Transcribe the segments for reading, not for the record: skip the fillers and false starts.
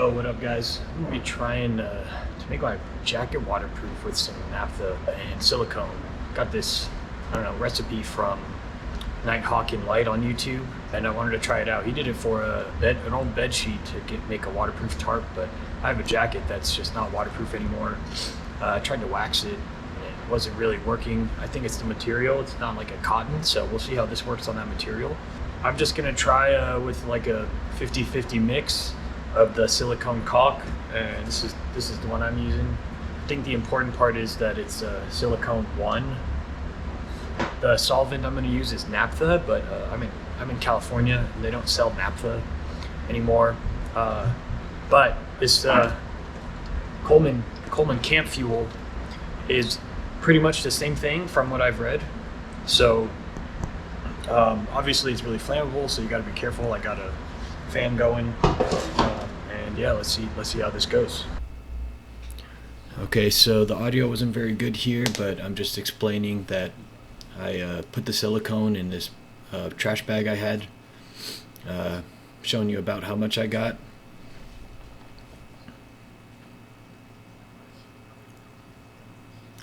Oh, what up, guys? I'm gonna be trying to make my jacket waterproof with some naphtha and silicone. Got this, I don't know, recipe from Nighthawkinlight on YouTube, and I wanted to try it out. He did it for an old bed sheet to make a waterproof tarp, but I have a jacket that's just not waterproof anymore. I tried to wax it, and it wasn't really working. I think it's the material. It's not like a cotton, so we'll see how this works on that material. I'm just gonna try with like a 50-50 mix of the silicone caulk, and this is the one I'm using. I think the important part is that it's silicone 1. The solvent I'm going to use is naphtha, but I'm in California and they don't sell naphtha anymore. But this Coleman Camp Fuel is pretty much the same thing from what I've read. So obviously it's really flammable, so you got to be careful. I got a fan going. And yeah, let's see how this goes. Okay, so the audio wasn't very good here, but I'm just explaining that I put the silicone in this trash bag I had, showing you about how much I got.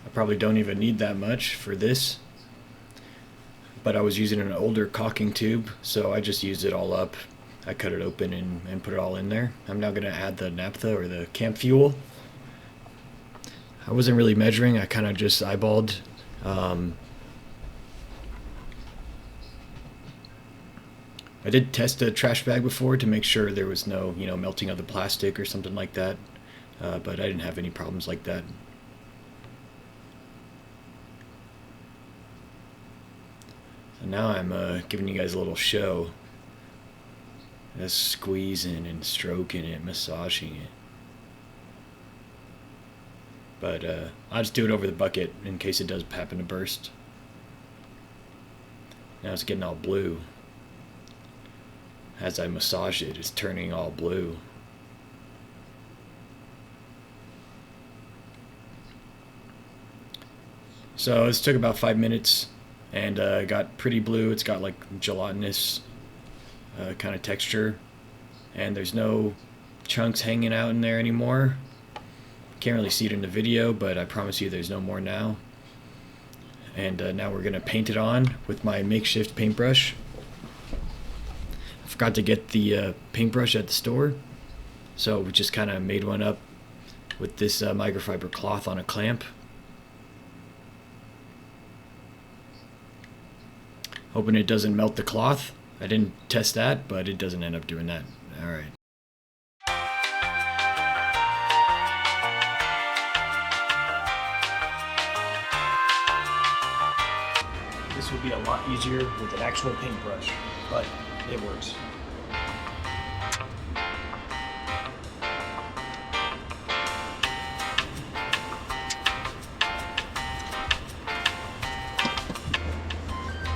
I probably don't even need that much for this, but I was using an older caulking tube, so I just used it all up. I cut it open and put it all in there. I'm now going to add the naphtha or the camp fuel. I wasn't really measuring. I kind of just eyeballed. I did test a trash bag before to make sure there was no, melting of the plastic or something like that. But I didn't have any problems like that. So now I'm giving you guys a little show. Just squeezing and stroking it, massaging it. But I'll just do it over the bucket in case it does happen to burst. Now it's getting all blue. As I massage it, it's turning all blue. So this took about 5 minutes and got pretty blue. It's got like gelatinous kind of texture, and there's no chunks hanging out in there anymore. Can't really see it in the video, but I promise you there's no more now. And now we're gonna paint it on with my makeshift paintbrush. I forgot to get the paintbrush at the store, so we just kind of made one up with this microfiber cloth on a clamp. Hoping it doesn't melt the cloth. I didn't test that, but it doesn't end up doing that. All right. This would be a lot easier with an actual paintbrush, but it works.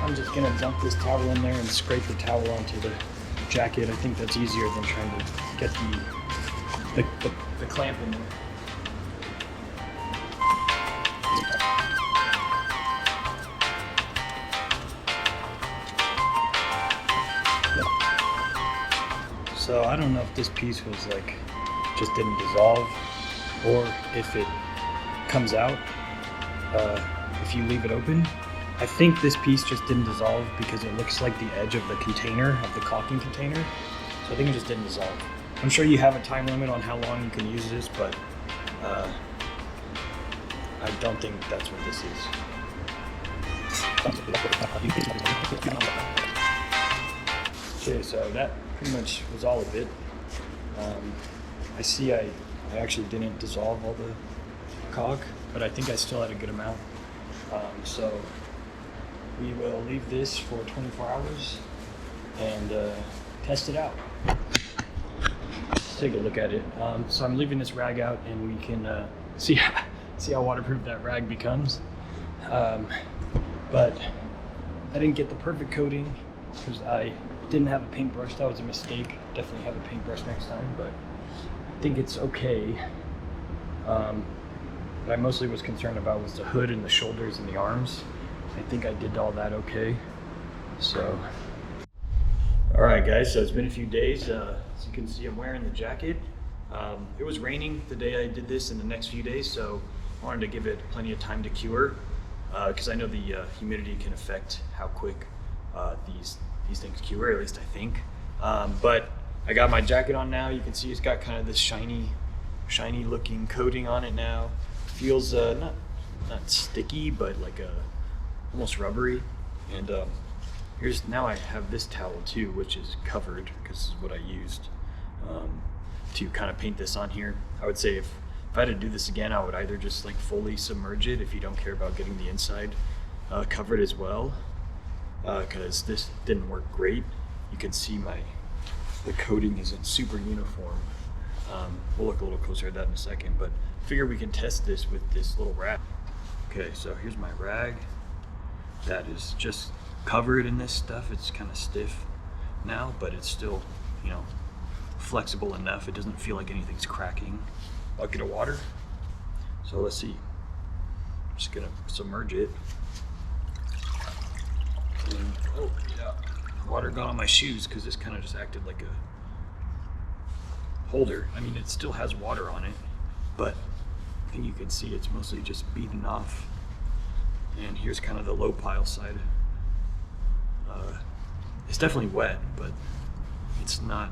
I'm just gonna dump this towel in there and scrape the towel onto the jacket. I think that's easier than trying to get the clamp in there. So I don't know if this piece was like just didn't dissolve, or if it comes out if you leave it open. I think this piece just didn't dissolve because it looks like the edge of the container, of the caulking container. So I think it just didn't dissolve. I'm sure you have a time limit on how long you can use this, but I don't think that's what this is. Okay, so that pretty much was all of it. I see I actually didn't dissolve all the caulk, but I think I still had a good amount. So we will leave this for 24 hours and test it out. Let's take a look at it. So I'm leaving this rag out, and we can see how waterproof that rag becomes. But I didn't get the perfect coating because I didn't have a paintbrush. That was a mistake. Definitely have a paintbrush next time, but I think it's okay. What I mostly was concerned about was the hood and the shoulders and the arms. I think I did all that okay. So, all right, guys. So it's been a few days. As you can see, I'm wearing the jacket. It was raining the day I did this in the next few days, so I wanted to give it plenty of time to cure, because I know the humidity can affect how quick these things cure, at least I think. But I got my jacket on now. You can see it's got kind of this shiny looking coating on it now. Feels not sticky, but like almost rubbery. And now I have this towel too, which is covered because this is what I used to kind of paint this on here. I would say if I had to do this again, I would either just like fully submerge it if you don't care about getting the inside covered as well, because this didn't work great. You can see the coating isn't super uniform. We'll look a little closer at that in a second, but I figure we can test this with this little rag. Okay, so here's my rag that is just covered in this stuff. It's kind of stiff now, but it's still, flexible enough. It doesn't feel like anything's cracking. Bucket of water. So let's see. I'm just gonna submerge it. And, oh yeah, water got on my shoes because this kind of just acted like a holder. I mean, it still has water on it, but I think you can see it's mostly just beaten off. And here's kind of the low pile side. It's definitely wet, but it's not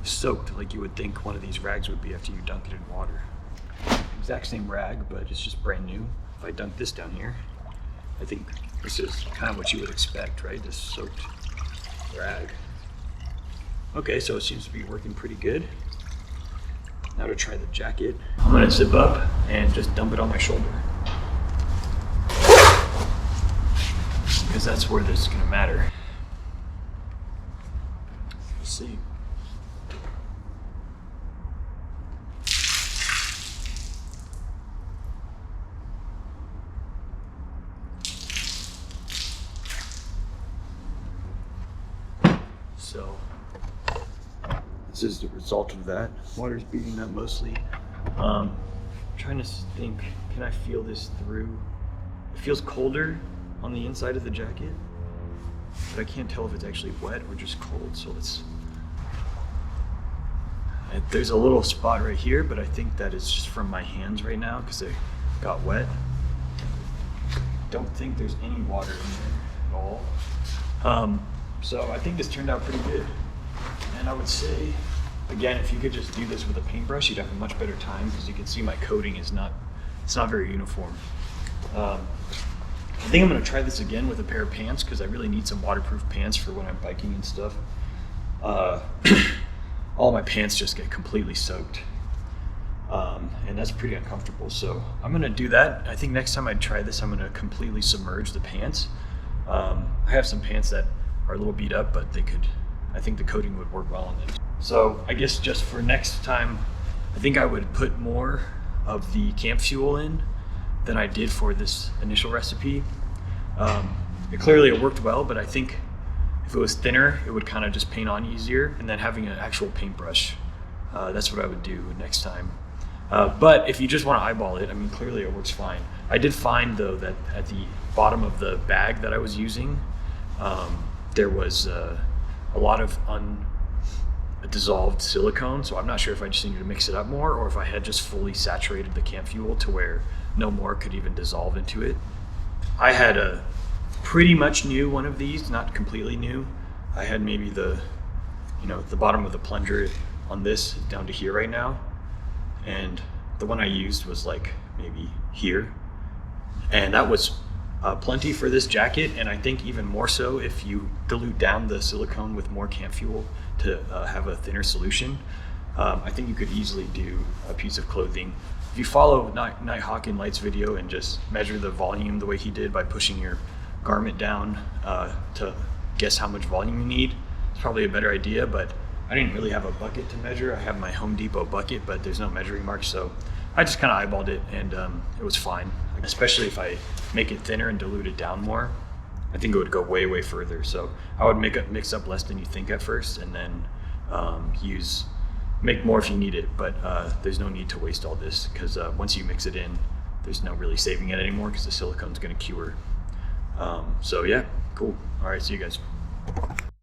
soaked like you would think one of these rags would be after you dunk it in water. Exact same rag, but it's just brand new. If I dunk this down here, I think this is kind of what you would expect, right? This soaked rag. Okay, so it seems to be working pretty good. Now to try the jacket, I'm gonna zip up and just dump it on my shoulder, because that's where this is gonna matter. Let's see. So this is the result of that. Water's beating up mostly. Trying to think, can I feel this through? It feels colder on the inside of the jacket, but I can't tell if it's actually wet or just cold. So there's a little spot right here, but I think that is just from my hands right now because they got wet. Don't think there's any water in there at all. So I think this turned out pretty good. And I would say, again, if you could just do this with a paintbrush, you'd have a much better time because you can see my coating is not very uniform. I think I'm gonna try this again with a pair of pants because I really need some waterproof pants for when I'm biking and stuff. All my pants just get completely soaked. And that's pretty uncomfortable. So I'm gonna do that. I think next time I try this, I'm gonna completely submerge the pants. I have some pants that are a little beat up, but I think the coating would work well on them. So I guess just for next time, I think I would put more of the camp fuel in than I did for this initial recipe. Clearly it worked well, but I think if it was thinner, it would kind of just paint on easier, and then having an actual paintbrush, that's what I would do next time. But if you just want to eyeball it, I mean, clearly it works fine. I did find though that at the bottom of the bag that I was using, there was a lot of undissolved silicone, so I'm not sure if I just needed to mix it up more or if I had just fully saturated the camp fuel to where no more could even dissolve into it. I had a pretty much new one of these, not completely new. I had maybe the bottom of the plunger on this down to here right now, and the one I used was like maybe here, and that was plenty for this jacket, and I think even more so if you dilute down the silicone with more camp fuel to have a thinner solution. I think you could easily do a piece of clothing. If you follow Nighthawkinlight's video and just measure the volume the way he did by pushing your garment down to guess how much volume you need, it's probably a better idea, but I didn't really have a bucket to measure. I have my Home Depot bucket, but there's no measuring mark, so I just kind of eyeballed it, and it was fine. Especially if I make it thinner and dilute it down more, I think it would go way, way further. So I would mix up less than you think at first, and then make more if you need it. But there's no need to waste all this because once you mix it in, there's no really saving it anymore because the silicone's going to cure. So yeah, cool. All right, see you guys.